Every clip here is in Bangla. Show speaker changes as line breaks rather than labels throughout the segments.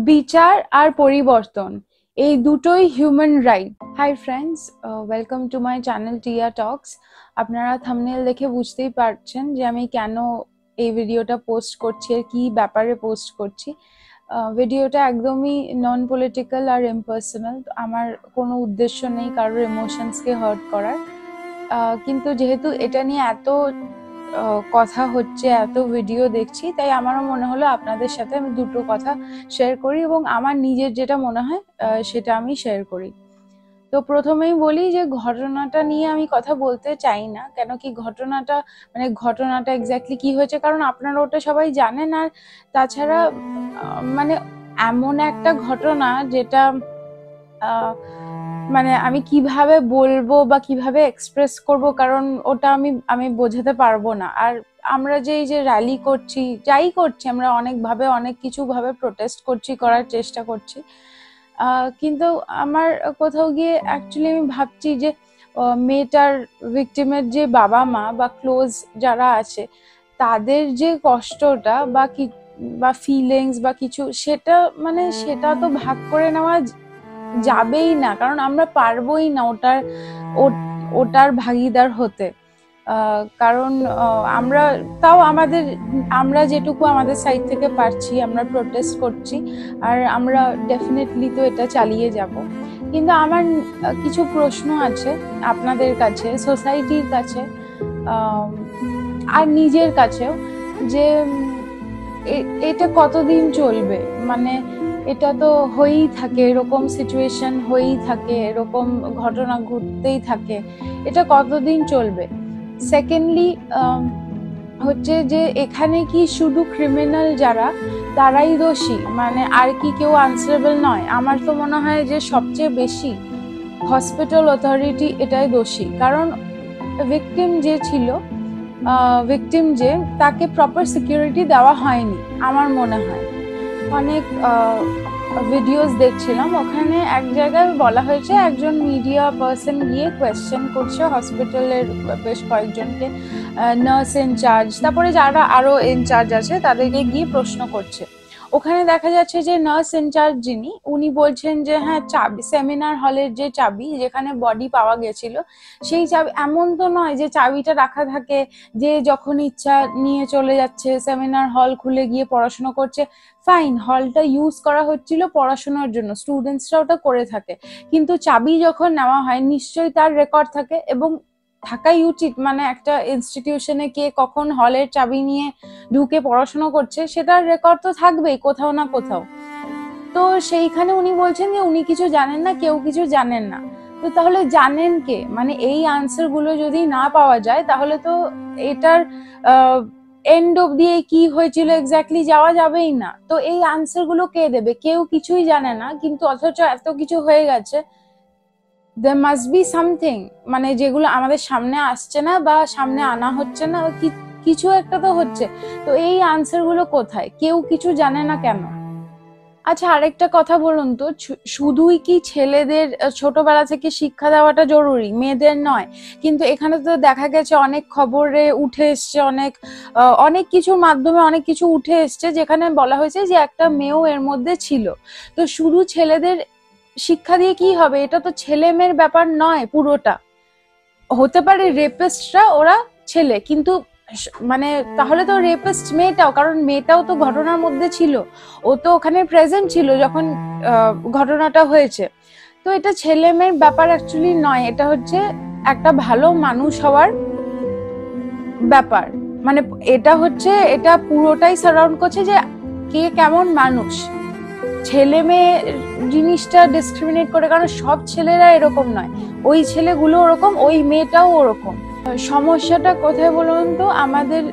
বিচার আর পরিবর্তন এই দুটোই human right. Hi friends, welcome to my channel টিয়া টক্স। আপনারা থাম্বনেল দেখে বুঝতেই পারছেন যে আমি কেন এই ভিডিওটা পোস্ট করছি আর কি ব্যাপারে পোস্ট করছি। ভিডিওটা একদমই নন পলিটিক্যাল আর ইম্পার্সোনাল। আমার কোনো উদ্দেশ্য নেই কারোর ইমোশনসকে হার্ট করার, কিন্তু যেহেতু এটা নিয়ে এত কথা হচ্ছে, এত ভিডিও দেখছি, তাই আমারও মনে হলো আপনাদের সাথে আমি দুটো কথা শেয়ার করি এবং আমার নিজের যেটা মনে হয় সেটা আমি শেয়ার করি। তো প্রথমেই বলি যে ঘটনাটা নিয়ে আমি কথা বলতে চাই না, কেন কি ঘটনাটা এক্স্যাক্টলি কি হয়েছে, কারণ আপনারা ওটা সবাই জানেন। আর তাছাড়া মানে এমন একটা ঘটনা যেটা মানে আমি কিভাবে বলবো বা কিভাবে এক্সপ্রেস করব, কারণ ওটা আমি বোঝাতে পারবো না। আর আমরা যে এই যে র্যালি করছি, যাই করছি, আমরা অনেক কিছু ভাবে প্রোটেস্ট করছি, করার চেষ্টা করছি, কিন্তু আমার কোথাও গিয়ে অ্যাকচুয়ালি আমি ভাবছি যে মেয়েটার ভিকটিমের যে বাবা মা বা ক্লোজ যারা আছে, তাদের যে কষ্টটা বা ফিলিংস বা কিছু, সেটা তো ভাগ করে নেওয়া যাবেই না, কারণ আমরা পারবোই না ওটার ভাগিদার হতে। কারণ আমরা যেটুকু আমাদের সাইড থেকে পারছি আমরা প্রোটেস্ট করছি, আর আমরা ডেফিনেটলি তো এটা চালিয়ে যাব। কিন্তু আমার কিছু প্রশ্ন আছে আপনাদের কাছে, সোসাইটির কাছে, আর নিজের কাছেও, যে এটা কতদিন চলবে। মানে এটা তো হয়েই থাকে, এরকম সিচুয়েশন হয়েই থাকে, এরকম ঘটনা ঘটতেই থাকে, এটা কতদিন চলবে। সেকেন্ডলি হচ্ছে যে এখানে কি শুধু ক্রিমিনাল যারা তারাই দোষী, মানে আর কি কেউ আনসারেবল নয়? আমার তো মনে হয় যে সবচেয়ে বেশি হসপিটাল অথরিটি এটাই দোষী, কারণ ভিকটিম যে তাকে প্রপার সিকিউরিটি দেওয়া হয়নি আমার মনে হয়। অনেক ভিডিওস দেখছিলাম, ওখানে এক জায়গায় বলা হয়েছে একজন মিডিয়া পার্সন গিয়ে কোয়েশ্চেন করছে হসপিটালের বেশ কয়েকজনকে, নার্স ইনচার্জ, তারপরে যারা আরো ইনচার্জ আছে তাদেরকে গিয়ে প্রশ্ন করছে। ওখানে দেখা যাচ্ছে যে নার্স ইনচার্জ উনি বলছেন যে হ্যাঁ, চাবি, সেমিনার হলের যে চাবি যেখানে বডি পাওয়া গেছিল, সেই চাবি, এমন তো নয় যে চাবিটা রাখা থাকে, যে যখন ইচ্ছা নিয়ে চলে যাচ্ছে, সেমিনার হল খুলে গিয়ে পড়াশোনা করছে। ফাইন, হলটা ইউজ করা হচ্ছিল পড়াশোনার জন্য, স্টুডেন্টসরা ওটা করে থাকে, কিন্তু চাবি যখন নেওয়া হয় নিশ্চয়ই তার রেকর্ড থাকে, এবং থাকাই উচিত। মানে একটা ইনস্টিটিউশনে কে কখন হলের চাবি নিয়ে ঢুকে পড়াশোনা করছে সেটার রেকর্ড তো থাকবেই কোথাও না কোথাও। তো সেইখানে উনি বলছেন যে উনি কিছু জানেন না, কেউ কিছু জানেন না। তো তাহলে জানেন কে? মানে এই আনসার গুলো যদি না পাওয়া যায়, তাহলে তো এটার এন্ড অব্দি কি হয়েছিল এক্স্যাক্টলি যাওয়া যাবেই না। তো এই আনসার গুলো কে দেবে? কেউ কিছুই জানে না, কিন্তু অথচ এত কিছু হয়ে গেছে। there must be something, মানে যেগুলো আমাদের সামনে আসছে না বা সামনে আনা হচ্ছে না, কিছু একটা তো হচ্ছে। তো এই আনসার গুলো কোথায়? কেউ কিছু জানে না কেন? আচ্ছা, আরেকটা কথা বলুন তো, শুধুই কি ছেলেদের ছোটবেলা থেকে শিক্ষা দেওয়াটা জরুরি, মেয়েদের নয়? কিন্তু এখানে তো দেখা গেছে অনেক খবরে উঠে এসছে, অনেক কিছুর মাধ্যমে অনেক কিছু উঠে এসছে যেখানে বলা হয়েছে যে একটা মেয়েও এর মধ্যে ছিল। তো শুধু ছেলেদের শিক্ষা দিয়ে কি হবে? এটা তো ছেলে মেয়ের ব্যাপার নয় পুরোটা। হতে পারে রেপিস্টরা ওরা ছেলে, কিন্তু মানে তাহলে তো রেপিস্ট মেয়েটাও, কারণ মেয়েটাও তো ঘটনার মধ্যে ছিল, ও তো ওখানে প্রেজেন্ট ছিল যখন ঘটনাটা হয়েছে। তো এটা ছেলে মেয়ের ব্যাপার অ্যাকচুয়ালি নয়, এটা হচ্ছে একটা ভালো মানুষ হওয়ার ব্যাপার। মানে এটা পুরোটাই সারাউন্ড করছে যে কে কেমন মানুষ। ছেলে মেয়ে জিনিসটা ডিসক্রিমিনেট করে, কারণ সব ছেলেরা এরকম নয়, ওই ছেলেগুলো ওরকম, ওই মেয়েটাও ওরকম। সমস্যাটা কোথায় বলুন তো? আমাদের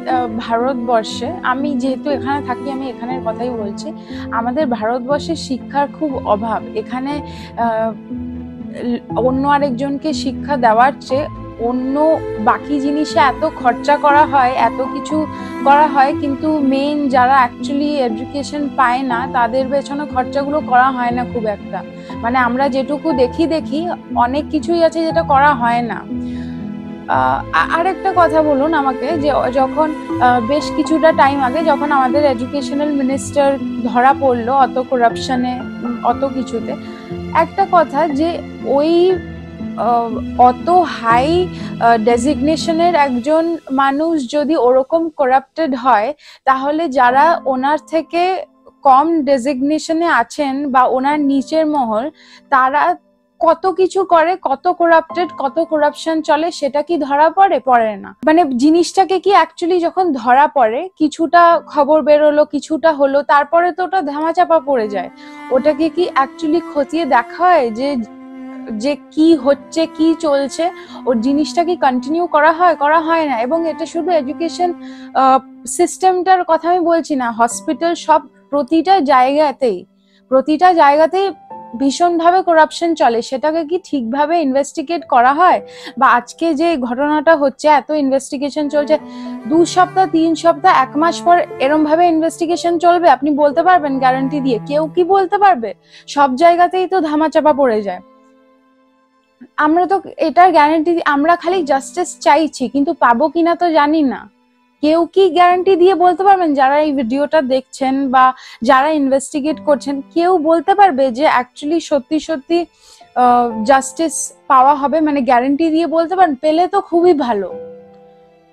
ভারতবর্ষে, আমি যেহেতু এখানে থাকি আমি এখানের কথাই বলছি, আমাদের ভারতবর্ষে শিক্ষার খুব অভাব। এখানে অন্য আরেকজনকে শিক্ষা দেওয়ার চেয়ে অন্য বাকি জিনিসে এত খরচা করা হয়, এত কিছু করা হয়, কিন্তু মেইন যারা অ্যাকচুয়ালি এডুকেশন পায় না তাদের পেছনে খরচাগুলো করা হয় না খুব একটা। মানে আমরা যেটুকু দেখি অনেক কিছুই আছে যেটা করা হয় না। আরেকটা কথা বলুন আমাকে, যে যখন বেশ কিছুটা টাইম আগে যখন আমাদের এডুকেশনাল মিনিস্টার ধরা পড়লো অত করাপশনে, অত কিছুতে, একটা কথা যে ওই অত হাই ডেজিগনেশনের একজন মানুষ যদি ওরকম করাপ্টেড হয়, তাহলে যারা ওনার থেকে কম ডেজিগনেশনে আছেন বা ওনার নিচের মহল, তারা কত কিছু করে, কত করাপ্টেড, কত করাপশন চলে, সেটা কি ধরা পড়ে না? মানে জিনিসটাকে কি অ্যাকচুয়ালি যখন ধরা পড়ে, কিছুটা খবর বেরোলো, কিছুটা হলো, তারপরে তো ওটা ধামাচাপা পড়ে যায়। ওটাকে কি অ্যাকচুয়ালি খতিয়ে দেখা হয় যে যে কি হচ্ছে, কি চলছে, ওর জিনিসটা কি কন্টিনিউ করা হয় না। এবং এটা শুধু এডুকেশন সিস্টেমটার কথা আমি বলছি না, হসপিটাল, সব প্রতিটা জায়গাতেই ভীষণভাবে করাপশন চলে। সেটাকে কি ঠিকভাবে ইনভেস্টিগেট করা হয়? বা আজকে যে ঘটনাটা হচ্ছে, এত ইনভেস্টিগেশন চলছে, 2 সপ্তাহ, 3 সপ্তাহ, 1 মাস পর এরম ভাবে ইনভেস্টিগেশন চলবে? আপনি বলতে পারবেন গ্যারান্টি দিয়ে? কেউ কি বলতে পারবে? সব জায়গাতেই তো ধামাচাপা পড়ে যায়। আমরা তো এটার গ্যারান্টি, আমরা খালি জাস্টিস চাইছি, কিন্তু পাবো কিনা তো জানি না। কেউ কি গ্যারান্টি দিয়ে বলতে পারবেন, যারা এই ভিডিওটা দেখছেন বা যারা ইনভেস্টিগেট করছেন, কেউ বলতে পারবে যে অ্যাকচুয়ালি সত্যি সত্যি জাস্টিস পাওয়া হবে? মানে গ্যারান্টি দিয়ে বলতে পারেন? পেলে তো খুবই ভালো।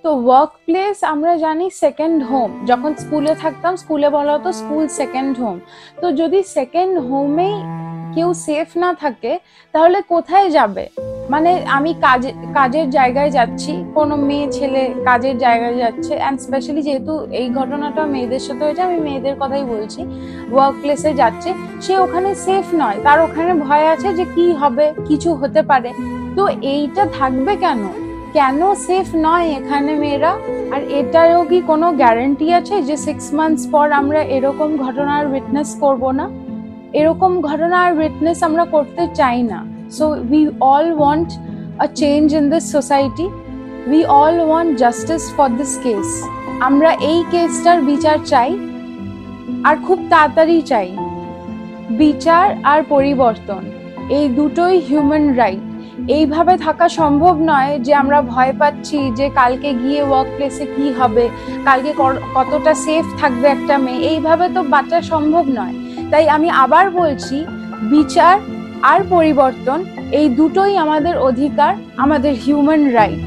তো ওয়ার্ক প্লেস আমরা জানি সেকেন্ড হোম। যখন স্কুলে থাকতাম, স্কুলে বলা হতো স্কুল সেকেন্ড হোম। তো যদি সেকেন্ড হোমেই কেউ সেফ না থাকে, তাহলে কোথায় যাবে? মানে আমি কাজের জায়গায় যাচ্ছি, কোনো মেয়ে ছেলে কাজের জায়গায় যাচ্ছে, অ্যান্ড স্পেশালি যেহেতু এই ঘটনাটা মেয়েদের সাথে হয়েছে, আমি মেয়েদের কথাই বলছি, ওয়ার্ক প্লেসে যাচ্ছে, সে ওখানে সেফ নয়, তার ওখানে ভয় আছে যে কি হবে, কিছু হতে পারে। তো এইটা থাকবে কেন? কেন সেফ নয় এখানে মেয়েরা? আর এটারও কি কোনো গ্যারান্টি আছে যে 6 মান্থস পর আমরা এরকম ঘটনার উইটনেস করব না? এরকম ঘটনার উইটনেস আমরা করতে চাই না। So we all want a change in this society, we all want justice for this case. আমরা এই কেসটার বিচার চাই, আর খুব তাড়াতাড়ি চাই। বিচার আর পরিবর্তন, এই দুটোই হিউম্যান রাইট। এইভাবে থাকা সম্ভব নয় যে আমরা ভয় পাচ্ছি যে কালকে গিয়ে ওয়ার্ক প্লেসে কি হবে, কালকে কতটা সেফ থাকবে একটা মেয়ে, এইভাবে তো বাঁচা সম্ভব নয়। তাই আমি আবার বলছি, বিচার আর পরিবর্তন, এই দুটোই আমাদের অধিকার, আমাদের হিউম্যান রাইট।